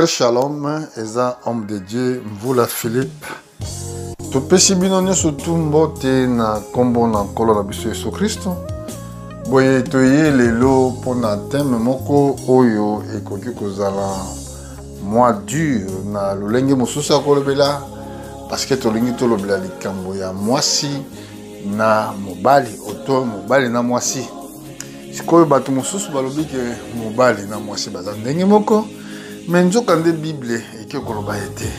Frère Shalom, Eza homme de Dieu, Mvula Philippe. Topesi bino nyonso mbote na kombo na nkolo na biso Yesu Kristo. Boye toye lelo pona thème moko oyo ekoki kozala moi dur na lolenge mosusu akolobela parce que tolingi tolobela likambo ya mwasi na mobali oto mobali na mwasi. Sikoyo bato mosusu balobi ke mobali na mwasi baza ndenge moko. Mais nzoka nde Bible eke koloba ete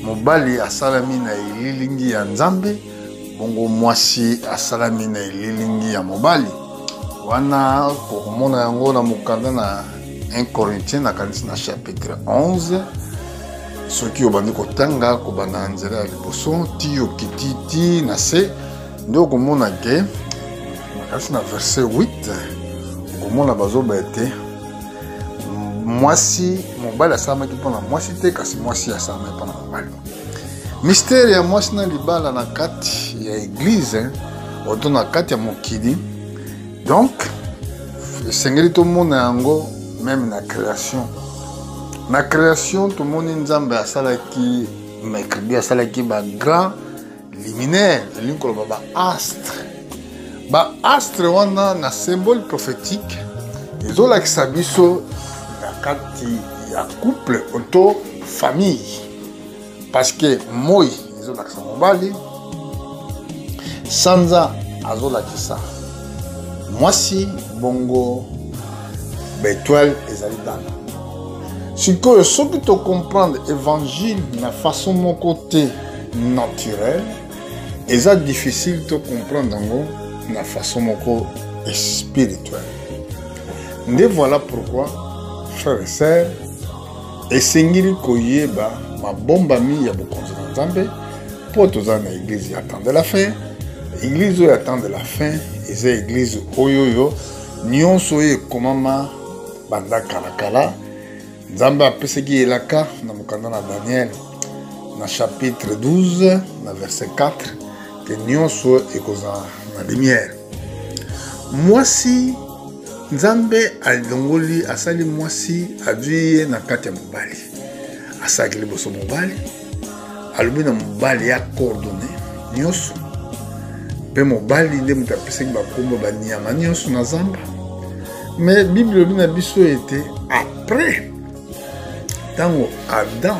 mobali asalami na elilingi ya Nzambe bongo mwasi asalami na elilingi ya mobali wana kokomona yango na mokanda na 1 Corinthiens na kanisi na chapitre 11 soki obandi kotanga kobanda nzela ya liboso ti okiti ti na se nde okomona ke na kanisi na verset 8 okomona bazoba ete mwasi mobali asalamaki mpona mwasi te kasi mwasi asalamaki mpona mobali. Mystère ya mwasi na libala na kati ya église oto na kati ya mokili. Donc esengeli tomona yango même na création. Na création tomoni Nzambe asalaki mercredi asalaki ba grand luminaire elingi koloba ba astre. Ba astre wana na symbole prophétique ezolakisa biso kati ya couple auto famille parce que moi ezolakisa mobali sanza azolakisa mwasi bongo bétoile ezali dana. Sikoyo soki to comprendre évangile na façon moko te naturelle eza difficile to comprendre yango na façon moko spirituelle. Nde voilà pourquoi frères et sœurs, esengeli koyeba mabombami ya bokonzi na Nzambe po toza na église ya temps de la fin. Église oyo ya temps de la fin eza église oyo nyonso oyo ekomama banda kalakala. Nzambe apesaki elaka na mokanda na Daniel na chapitre 12 na verset 4 ke nyonso ekozala na lumière. Mwasi Nzambe alongoli asali mwasi adwiye na kati ya mobali asaki liboso mobali alobi na mobali ya coordonné nyonso pe mobali nde moto apesaki bakombo banyama nyonso na zamba. Mais Bible elobi na biso ete après ntango Adam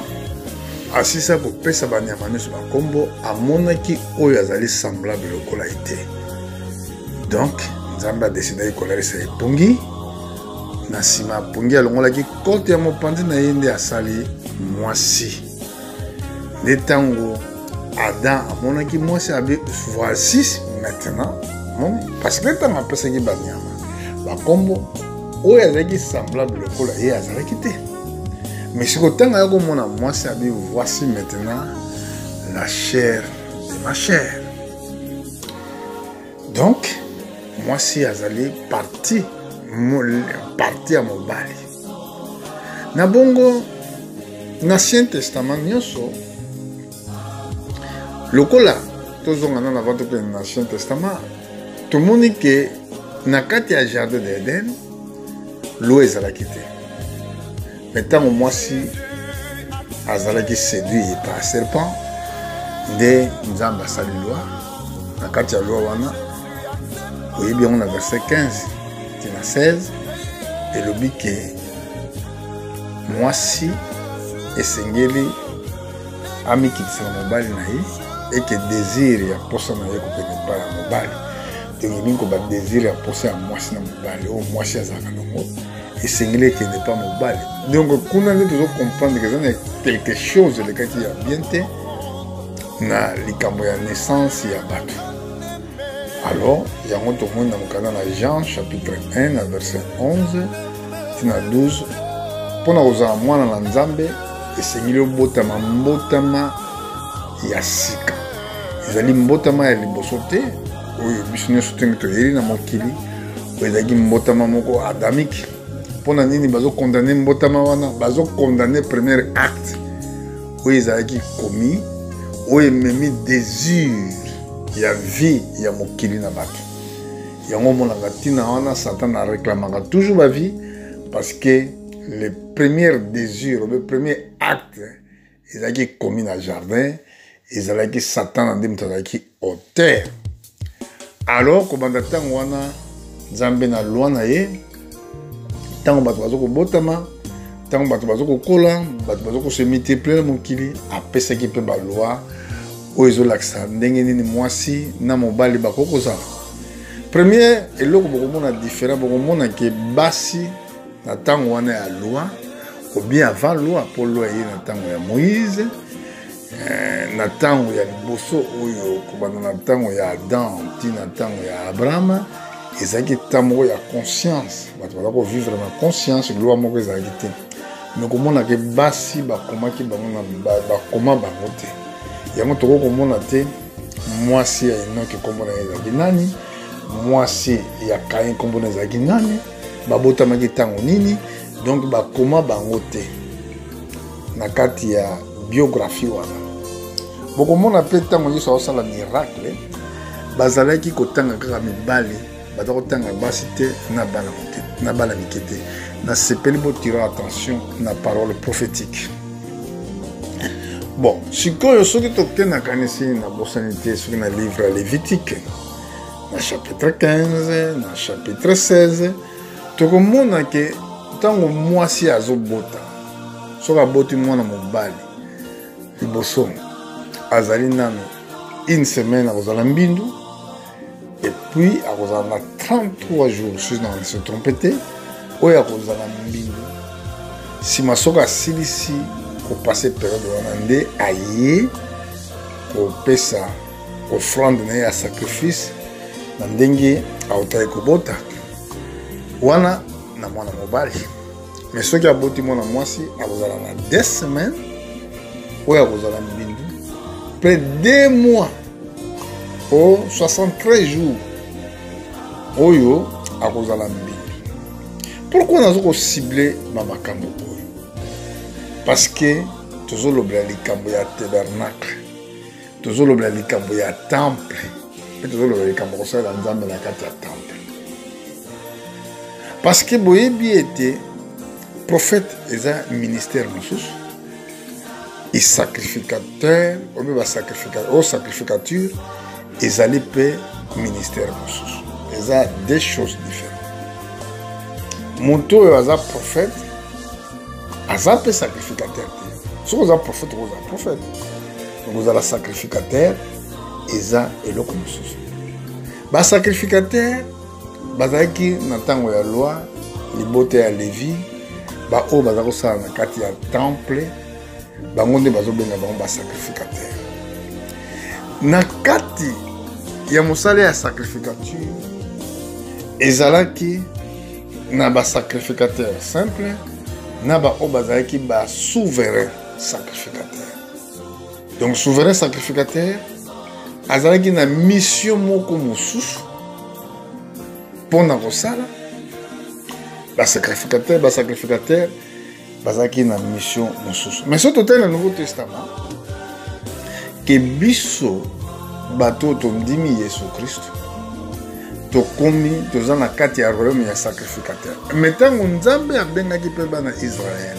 asisa kopesa banyama nyonso bakombo amonaki oyo azali semblable lokola ete. Donc Nzambe adesidaki kolalisa epongi na nsima apongi alongolaki kote ya mopanzi na ye nde asali mwasi. Nde ntango Adam amonaki mwasi abi voici maintenant parce que ntango apesaki banyama bakombo oyo azalaki semblable lokola ye azalaki te. Mais siko ntango ya komona mwasi abi voici maintenant la chair de ma chair. Donc mwasi azali parti ya mobali. Na bongo na Ancien Testament nyonso lokola tozonga na vanto pe na Ancien Testament tomoni ke na kati ya jardin d'Eden l'eau ezalaki te. Mais ntango mwasi azalaki séduit par serpent nde Nzambe asali loi na kati ya loi wana. Oyebi yango na verset 15 tina 16 elobi ke mwasi esengeli amikitisa na mobali na ye eke désir ya posa na ye kopene epai ya mobali. Donc elingi koba désir ya posa ya mwasi na mobali oyo mwasi azalaka nango esengeli ekende epai mobali. Donc kuna nde tozocomprendre ke eza na quelque chose elekaki ya bien te na likambo ya naissance ya bato. Alors, il y a un autre monde dans Jean chapitre 1 verset 11 tina 12 pona kozala mwana na Nzambe esengeli obotama mbotama ya sika. Ezali mbotama ya liboso te oyo biso nyonso ndenge toyeli na mokili oyo ezalaki mbotama moko adamique. Mpona nini bazokondane mbotama wana? Bazokondane premier acte oyo ezalaki komi oyo ememi désir ya vie ya mokili na bato. Yango monanga tina wana Satan a réclamaka toujours ba vie parce que le premier désir, le premier acte, ils ont commis dans le jardin, ils ont Satan dans auteur. Alors, comme on a tant wana, Zambé na loi na ye, tant on va botama, tant on va kola, on se multiplier mon kili, après ce qui peut ba loi, ou ils ont l'accès, n'engeni ni moi si, na mobali ba kokoza. Premier, et là on a différent, on a que basi na tant wana ya loi, ou bien avant loi, pour loi y na tant ya Moïse. Na tango ya liboso oyo kobanda na tango ya Adam ti na tango ya Abraham ezaki tango ya conscience bato bazako vivre na conscience loi moko ezalaki te mais komona ke basi bakomaki bango na bakoma bango te yango tokokomona te mwasi ya Enoki kombo na ye ezalaki nani mwasi ya Kain kombo na ezalaki nani babotamaki tango nini donc bakoma bango te na kati ya biographie wana beaucoup mon appelle tant que ça la miracle bazalaki kotanga kaka mibali bazakotanga basité na bana mote na bana mikete na sepeli bo tirer attention na parole prophétique. Bon sikoyo soki tokena kanisi na bosanité sur na livre Lévitique na chapitre 15 na chapitre 16 tokomona ke tango mwasi azobota soka boti mwana mobali liboso azali nano une semaine à Rosalambindu et puis à Rosalamba 33 jours je ne se trompé ou à Rosalambindu si ma soka silisi pour passer période de aïe pour pesa offrande à sacrifice nandengi à otaye kobota wana na mwana mobali mais ceux qui a boti mwana mwasi à Rosalamba 2 semaines ou à Rosalambindu près de 2 mois, au 73 jours, Oyo a Rosalambi. Pourquoi nous avons ciblé Mama Kambo? Parce que nous avons oublié les Kamboya tabernacle, nous avons oublié les Kamboya temple, et nous avons oublié les Kamboya dans la temple. Parce que Boyebi était prophète et un ministère Moussous. Et sacrificateur, au sacrificature, ils allaient payer ministère. Ils ont deux choses différentes. Monto est un prophète, ils ont sacrificateur. Si vous êtes prophète, vous êtes prophète. Donc vous êtes sacrificateur, ils ont le consensus. Les sacrificateurs, ils ont la loi, les beautés à Lévi, ils ont le temple. Bangonde bazobenga bango ba sacrificateur. Na kati ya mosala ya sacrificature ezalaki na ba sacrificateur simple na ba obazaki ba souverain sacrificateur. Donc souverain sacrificateur azalaki na mission moko mosusu pona kosala ba sacrificateur bazaki na mission mosusu. Mais surtout dans le Nouveau Testament que biso bato tondimi Yesu Christ tokomi toza na kati ya royaume ya sacrificateur. Mais tango Nzambe abengaki pe bana Israël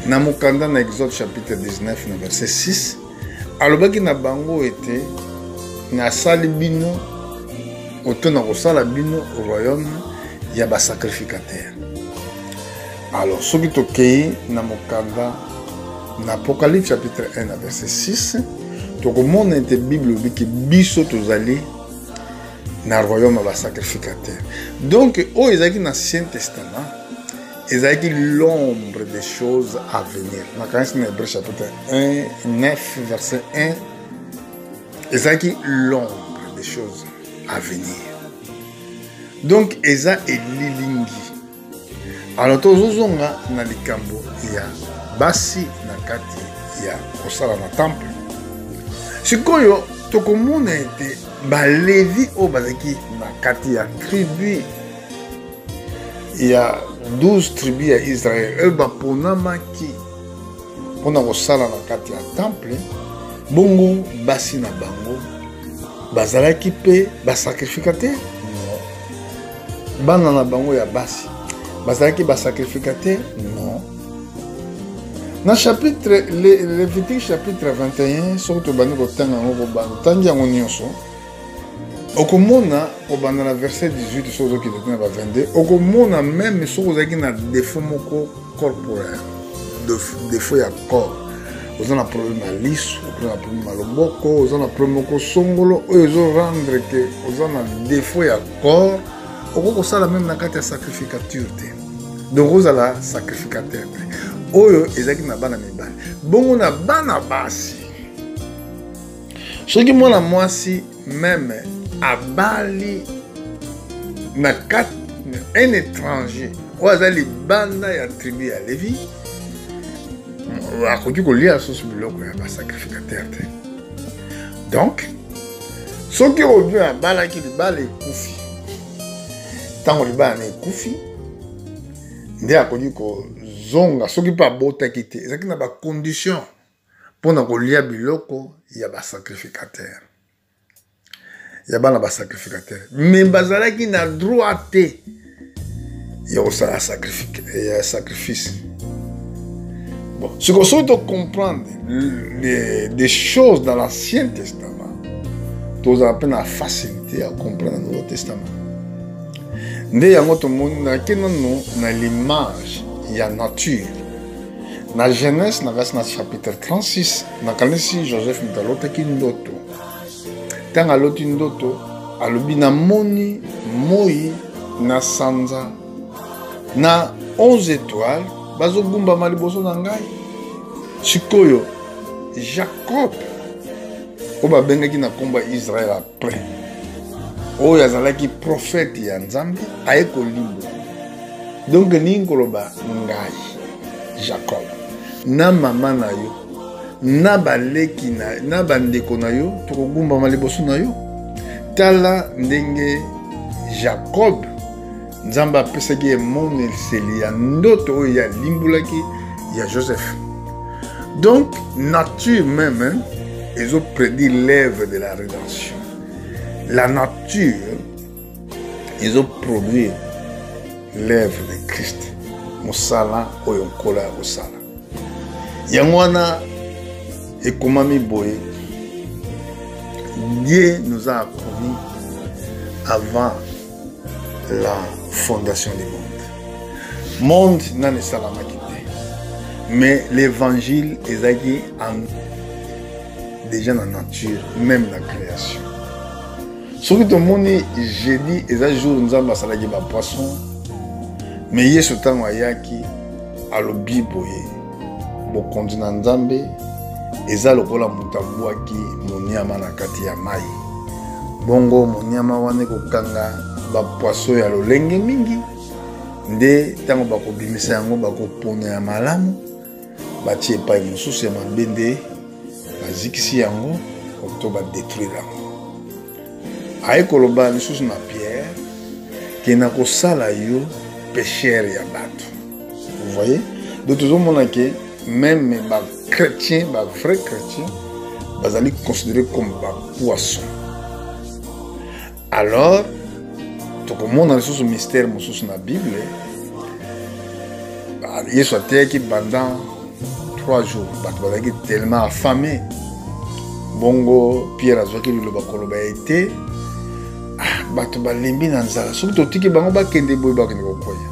na mokanda na Exode chapitre 19 na verset 6 alobaki na bango ete na sali bino otona kosala bino royaume ya ba sacrificateur. Alors, ce qui est dans mon Apocalypse chapitre 1, verset 6, tout le monde dans la Bible dit que biso tozali dans le royaume de sacrificateur. Donc, oh, ils ont dans l'Ancien Testament, ils ont l'ombre des choses à venir. Dans Hébreux chapitre 1, 9, verset 1, ils ont l'ombre des choses à venir. Donc, ils ont lilingi. Alors tozozonga na likambo ya basi na kati ya kosala na temple. Sikoyo tokomona ete balevi o bazaki na kati ya tribu ya 12 tribus ya Israël baponamaki pona kosala na kati ya temple bongo basi na bango bazalaki pe basacrificateur bana na bango ya basi bazalaki basacrificateur? Non. Dans chapitre, Lévitique chapitre 21, surtout bani kotanga ngo bana tangi yango nyonso. Okomona obanda na verset 18 sozo ki dokina ba 22, okomona même sozo zaki na défaut moko corporel, défaut ya corps. Vous avez un problème à l'issue, vous avez un problème à l'oboko, vous avez un problème à songolo, vous rendre que vous avez un défaut à corps, vous avez même un sacrificature. Donc vous avez un sacrificateur. Oyo ezaki na bana mibali. Bongo na bana basi. Soki mwana mwasi même abali na un étranger. Ou azali banda ya tribu ya Lévi. Akoki kolia sosi biloko ya ba sacrificateur te. Donc soki obi abalaki libala ekufi. Tango libala na ekufi. Nde akoki ko zonga soki pa botaki te ezaki na ba condition pona kolia biloko ya ba sacrificateur. Ya bana ba sacrificateur. Mais bazalaki na droit te ya osala sacrifice. Bon, ce qu'on souhaite comprendre des choses dans l'Ancien Testament, tu as peine la facilité à comprendre le Nouveau Testament. Nde yango to mona kenano na l'image ya nature. Na Genèse na chapitre 36, na kanisi Joseph Mtalota ki ndoto. Tanga loti ndoto alobi na moni moi na sanza na 11 étoiles bazo gumba maliboso na ngai. Sikoyo Jacob oba bengaki na komba Israël après. Oyo azalaki prophète ya Nzambe aye kolimba. Donc ningoloba ngai Jacob na mama na yo na baleki na bandeko na yo tokogumba maliboso na yo. Tala ndenge Jacob Nzamba apesaki emoniseli ya ndoto oyo ya limbulaki ya Joseph. Donc nature même ils ont prédit l'œuvre de la rédemption. La nature ils ont produit l'œuvre de Christ. Mosala oyo nkola osala. Yango wana ekomami boye. Dieu nous a promis avant la fondation du monde. Monde n'a salamaki te. Mais l'évangile est déjà dans la nature, même dans la création. Ce que tout le monde j'ai dit, et un jour nous avons salagi ba poisson. Mais hier ce temps ayaki alobi boye. Bo continent Nzambe eza lokola mutabwaki monyama na kati ya mai. Bongo monyama wane kokanga ba poisson ya lolenge mingi nde tango bakobimisa yango bakopona ya malamu batie epai mosusu ya mabende bazikisi yango to badétruire yango. Aye koloba lisusu na Pierre ke na kosala yo pécheur ya bato. Vous voyez? Donc tozomona ke même ba chrétien, ba vrai chrétien bazali considéré comme ba poisson. Alors tokomona lisusu mystère mosusu na Bible. Yesu ateyaki pendant 3 jours bato bazalaki tellement affamé. Bongo Pierre azwaki liloba koloba ete bato balembi na nzala soki totiki bango bakende boye bakende kokoya.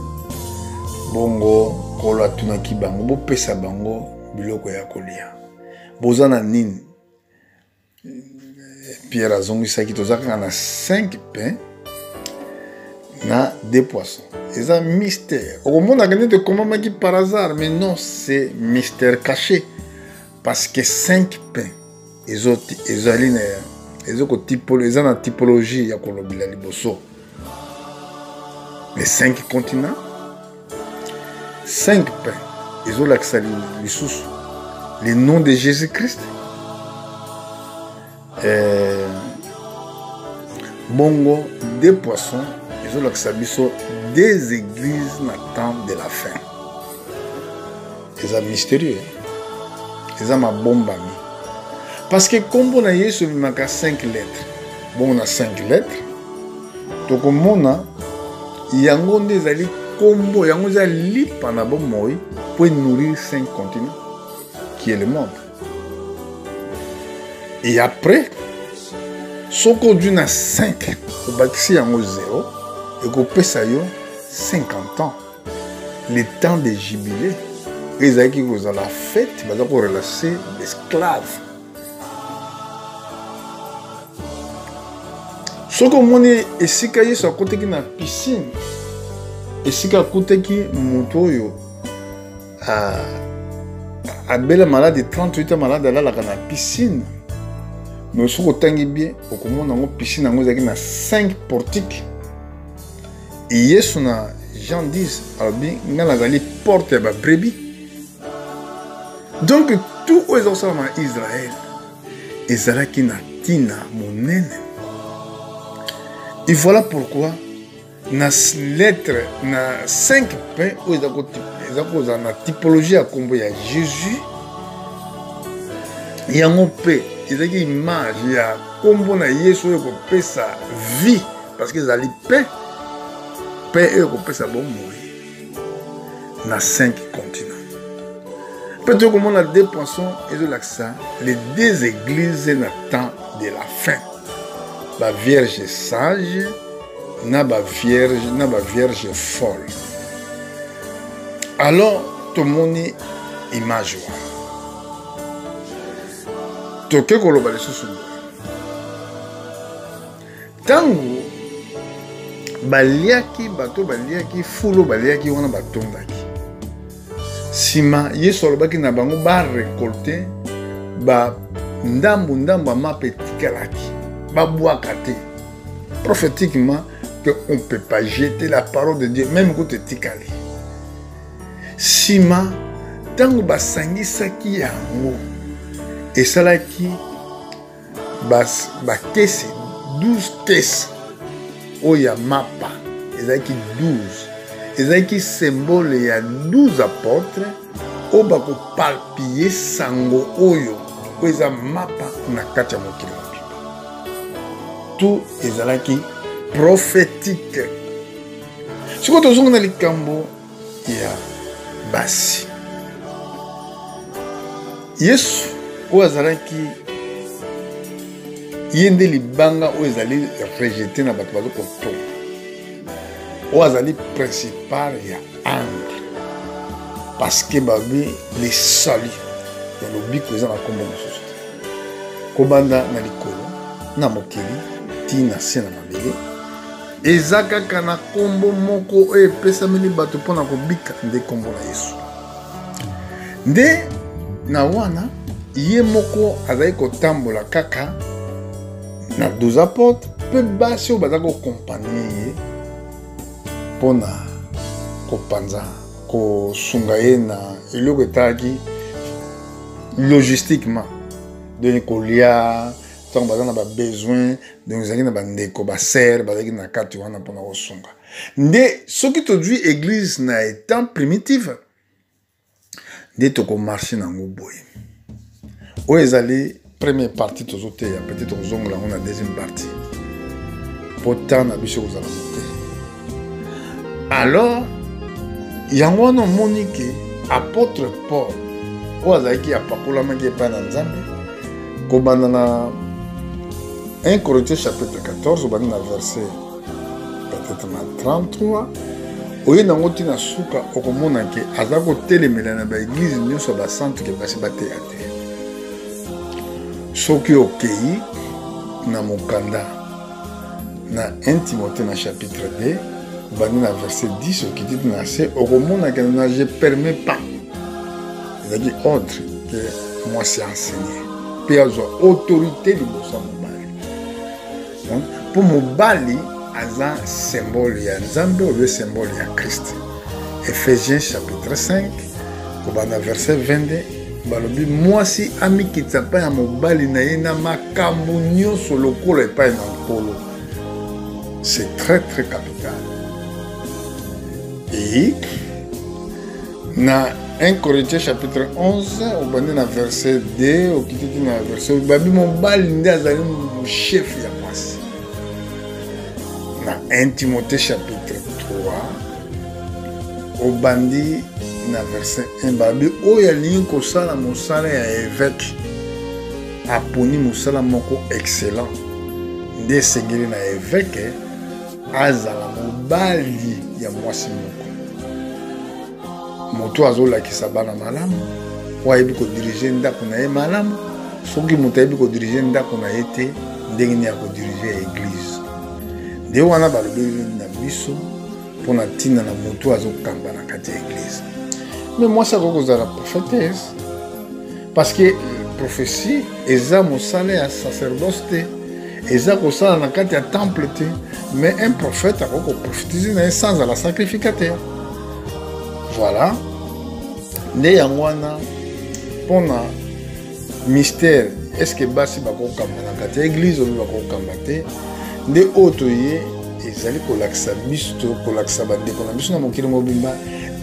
Bongo kolo atunaki bango bopesa bango biloko ya kolia. Boza na nini? Pierre azongisaki tozaka na 5 pains na 2 poissons. C'est un mystère. Au monde a gagné de comment par hasard, mais non, c'est mystère caché. Parce que 5 pains, ils ont une typologie ya kolobila liboso. Les 5 continents, 5 pains, ils ont l'accès les noms de Jésus-Christ. Bongo, 2 poissons, ils ont l'accès des églises n'attendent de la fin. C'est mystérieux. C'est ma bombe amie. Parce que comme on a eu 5 lettres, bon on a 5 lettres, donc on a yango des alliés combo yango za lipa na bomoi pour nourrir 5 continents qui est le monde. Et après soko du na 5 au bakisi yango 0 et ko pesa yo 50 ans le temps de jubilé et ezaki ko za la fête baza ko relancer l'esclave. Soko moni esika yesu akoteki na piscine esika akoteki moto oyo abela malade 38 ans malade alalaka na piscine. Mais si vous avez bien, vous avez une piscine qui a 5 portiques. Et Yesu na Jean 10, alors bien, il y a des portes et des brebis. Donc, tout les ensemble en Israël, Israël qui n'a tina mon aîné. Et voilà pourquoi, dans la lettre, dans 5 pains, où ils ont la typologie à combien Jésus, il y a un pain. Il y a une image, il y a combo na Yesu qui peut sa vie parce qu'ils allaient paix et qui peut sa bonne mourir dans 5 continents. Peut-être comment on a deux poissons et de l'accent, les deux églises dans le temps de la fin. La Vierge sage, na la Vierge folle. Alors, tout le monde est image. Toke koloba lisusu tango baliaki bato baliaki fulo baliaki wana batondaki sima yesu alobaki na bango barekolte ndambu amape etikalaki babwaka te prophétiquement qu'on ne peut pas jeter la parole de Dieu même quand etikali sima tango basangisaki yango et ça là qui caisse 12 caisses où il y a mapa et ça qui 12 et ça qui symbole il y a 12 apôtres où ba ko palpiller sango oyo où il y a mapa na kati ya mokili tout et ça là qui prophétique si vous avez dans likambo il y a basi Yesu ou azalaki yende libanga ou ezali rejeté na bato bazo koto ou azali principal ya angle parce que babi les salut dans le biko za na kombo mosusu kobanda na likolo na mokili tina se na mabele eza kaka na kombo moko oyo epesameli bato mpona kobika nde kombo na Yesu nde na wana ye moko azali kotambola kaka na 12 apôtres pe basi oyo baza kokompanie ye mpona kopanza kosunga ye na eloko etalaki logistiquement donc kolia ntango baza na babesoin donc ezalaki na bandeko basere bazalaki na kati wana mpona kosunga nde soki tozwi église na étant primitive nde tokomarche nango boye oyo ezali première partie tozoteya peut-être kozongola yango na deuxième partie mpo ntan na biso kozala mote alors yango wana omoni ke apôtre Paul oyo azalaki apakolamaki epai na Nzambe kobanda na 1 Corinthiens chapitre 14 obandi na verset peut-être na 33 oye nango ntina suka okomona ke aza kotelemela na baeglize nyonso ya bacentre ke basi bateya te soki okei na mokanda na 1 Timothée na chapitre 2 obandi na verset 10 okititi na se okomona ke na je permets pas ezali ordre ke mwasi enseigné mpe azwa autorité liboso ya mobali mpo mobali aza symbole ya Nzambe oyo symbole ya Christ. Ephésiens chapitre 5 kobanda verset 22 balobi mwasi amikitisa epai ya mobali na ye na makambo nyonso lokola epai na nkolo. C'est très très capital. Et na 1 Corinthiens chapitre 11 obandi na verset 2 okitiki na verset babi mobali nde azali chef ya mwasi. Na 1 Timothée chapitre 3 obandi na verset 1 babi oyo alingi kosala mosala ya évêque aponi mosala moko excellent nde esengeli na évêque azala mobali ya mwasi moko moto azolakisa bana malamu oyo ayebi kodirige ndako na ye malamu soki moto ayebi kodirige ndako na ye te ndenge nini ya kodirige ya église nde wana balobeli na biso mpona ntina na moto azokamba na kati ya église mais mwasi akoki kozala prophétesse parce que prophétie eza mosala ya sacerdoce te eza kosala na kati ya temple te mais un prophète akoki koprophétise na ye sans ala sacrificateur voilà nde yango wana mpona mystère est-ce que basi bakokamba na kati ya église oyo bakokamba te nde oyo toye ezali kolakisa biso to kolakisa bandeko na biso na mokili mobimba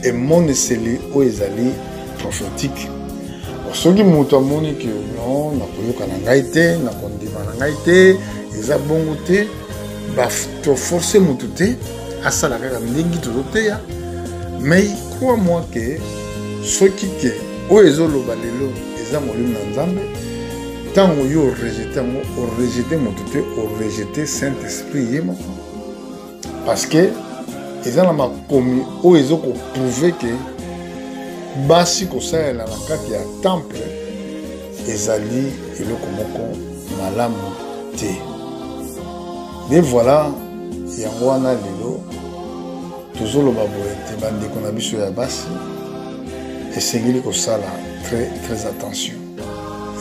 emoneseli oyo ezali prophétique soki moto amoni ke non nakoyoka na ngai te nakondima na ngai te eza bongo te toforce moto te asala kaka ndenge tozoteya mais crois moi ke soki ke oyo ezoloba lelo eza molimo na nzambe ntango yo orejete yango orejete moto te orejete saint esprit ye moko parce que eza na makomi oyo ezokoprouve ke basi kosalela na kati ya temple ezali eloko moko malamu te de voilà yango wana lelo tozoloba boye te bandeko na biso ya basi esengeli kosala très attention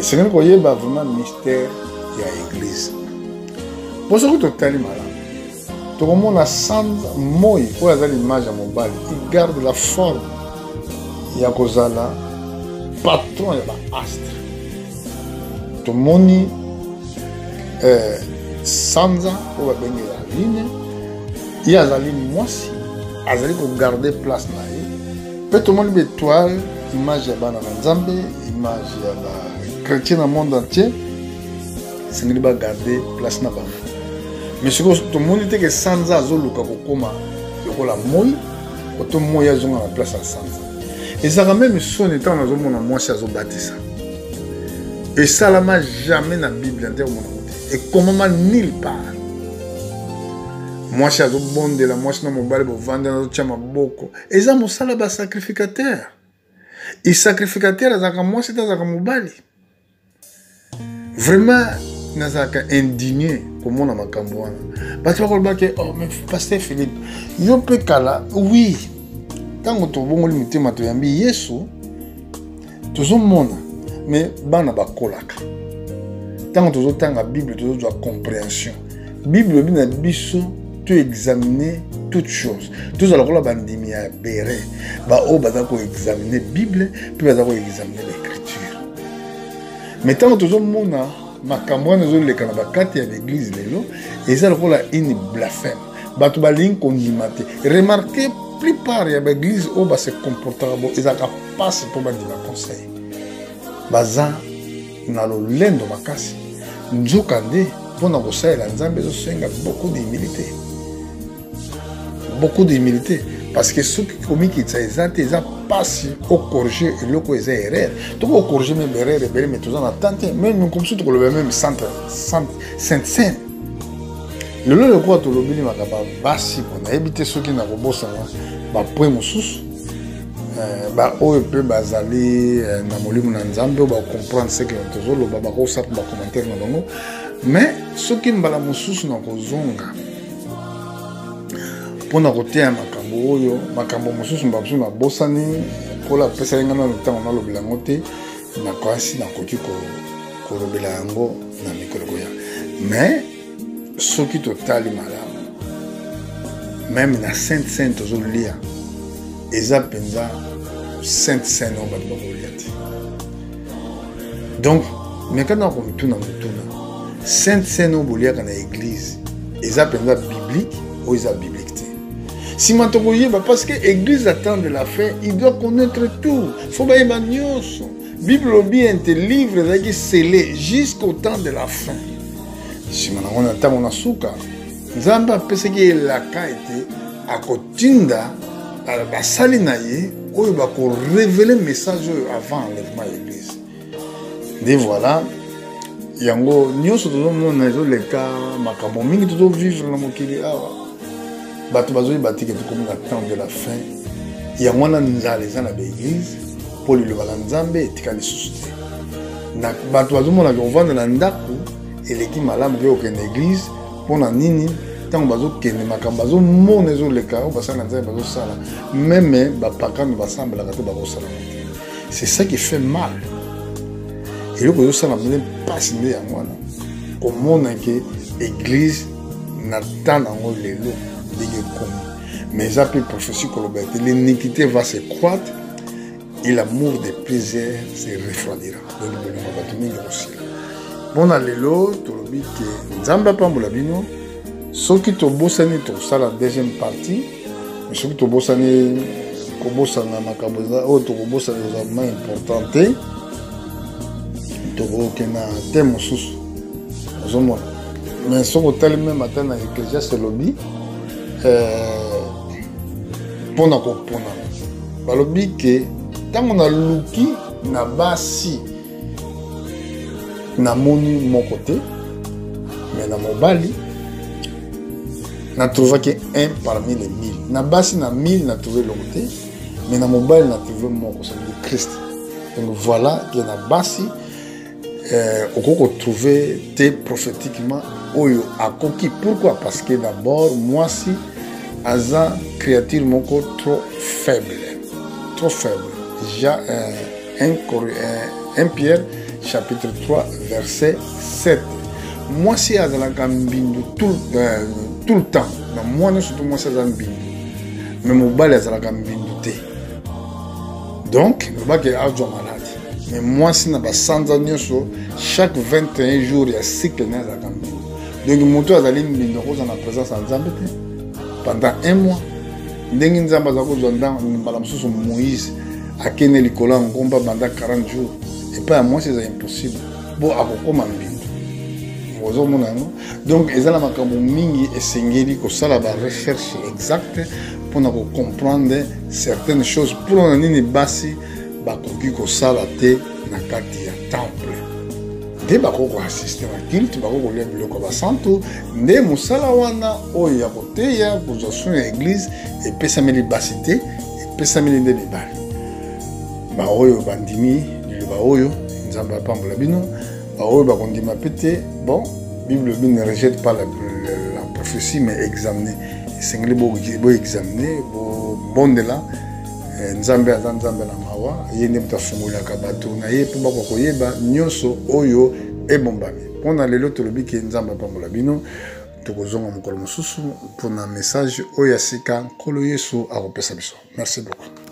esengeli koyeba vraiment mystère ya église po soki totali malamu tokomona sanza moi oyo aza l'image ya mobali il garde la forme ya kozala patron ya baastre tomoni sanza oyo babengi ya line ye azali mwasi azali kogarde place na ye mpe tomoni baétoile image ya bana na nzambe image ya bachrétien na monde entier esengeli bagarde place na bango mais sikoyo tomoni te ke sanza azoluka kokóma lokola moi oto moi azonga na place ya sanza ezalaka meme soni ntango nazomona mwasi azobatisa esalama jamais na bible nte omona te ekomama nulle part mwasi azobondela mwasi na mobali bovanda nazotya maboko eza mosala basacrificateur esacrificateur azalaka mwasi te azalaka mobali vraiment nazalaka indigné komona makambo wana bato bakolobake oh mais pasteur Philippe yo mpe kala oui ntango tobongoli mitema toyambi yesu tozomona mais bana bakolaka ntango tozotanga bible tozozwa compréhension bible ebi na biso toexamine toute chose tozala kola bandimi ya bere baoyo baza koexamine bible mpe baza koexamine l'écriture mais ntango tozomona makambo wana ezoleka na bakati ya l'église lelo eza lokola une blasphème bato balingi kondima te remarque plupart ya baeglise oyo base comportaka bo ezalaka mpasi mpo bandima conseil baza na lolendo makasi nzoka nde mpona kosalela nzambe ezosenga beaucoup d'humilité parce que soki komikitisa eza te eza mpasi okorige eloko eza erreur tokokorige meme erreur ebele me toza na temps te meme comme so tokoloba meme sainte seine lelo lokola tolobeli makambo basi mpo nayebi te soki na kobosana bapoint mosusu baoyo mpe bazali na molimo na nzambe oyo bacomprendre ce que tozoloba bakosata bacommentaire na bango mais soki mbala mosusu na kozonga mpona koteya makambo oyo makambo mosusu mbamosusu nabosani kola apesali nga nano ntango nalobela yango te nakwasi nakoki kolobela yango na mikolo koya mais soki totali malamu meme na sainte seine tozolia eza mpenza sainte seine oyo bato bakolia te donc mekana komituna sainte seine oyo boliaka na église eza mpenza biblique oyo eza biblique te nsima tokoyeba parce que église attend de la fin il doit connaître tout fo bayeba nyonso bible lobi ente livre ezalaki scellé jusqu'au temps de la fin nsima nango na ntango na suka nzambe apesaki elaka ete akotinda basali na ye oyo bako révéler message avant enlèvement à l'église. Et voilà, yango nyonso tozomona ezoleka makambo mingi tozovivre na mokili awa bato bazoyeba te ke tokomi na temps de la fin yango wana nzala eza na baeglise mpo liloba na nzambe etika lisusu te bato bazomona ke kovanda na ndako eleki malamu ke okende église mpo na nini ntango bazokende makambo bazomona ezoleka oyo basala na nzambe bazosala meme bapakano basambelaka te bakosala te. C'est ça qui fait mal. Et le que ça n'a pas signé à moi. Comment on que l'église n'attend en les lots mais ça peut prophétie que l'iniquité va se croître et l'amour des plaisirs se refroidira. Donc le va aussi. Bon à l'élo, tu le dis que Nzamba Pambola Bino, ceux qui te bossent ça la deuxième partie, mais ceux qui te bossent kobosana makaboza o to kobosana za importante to kokena te mosusu ozomona mais soko tali même atana Ecclésiaste lobby pona kopona balobi ke tango na luki na basi na moni mon côté mais na mobali na trouvé que un parmi les 1000 na basi na 1000 na trouvé le côté mais na mobile na trouvé mon côté de Christ. Donc voilà que na basi on trouver te prophétiquement oyo akoki. Pourquoi? Parce que d'abord moi si aza créature mon corps trop faible déjà 1 Pierre chapitre 3 verset 7 moi si aza la mbindu tout le temps moi ne surtout moi c'est un mbindu mais mon bal est la mbindu te donc le bac est malade mais moi si n'a pas 100 ans chaque 21 jours il y a cycle na la mbindu donc moto azali mbindu ko na présence en Nzambe pendant 1 mois ndenge Nzambe za ko zonda mbala mususu Moïse akene likola ngomba pendant 40 jours et pas à moi c'est impossible bon akokoma mbindu. Donc, ils ont mingi esengeli ko sala ba recherche exacte pour comprendre certaines choses pour nini basi ba koki ko sala te na kati ya temple. De ba ko assister na culte ba ko leba biloko ba santo nde musala wana oyo ya koteya pour la église et pesameli basité et pesameli nde libali. Ba oyo bandimi ba oyo Nzamba Pambola Bino. Bon, la Bible ne rejette pas la prophétie, mais examiner. C'est examiner. Bon de là, Nzambe a Nzambe la mawa. Yene mta fungula kabato na ye pour bako koyeba nyonso oyo e bombami. On a le lot le biki Nzamba Pambola Bino. Tokozonga mukolo mususu pour un message oyo asika kolo Yesu a repesa biso. Merci beaucoup.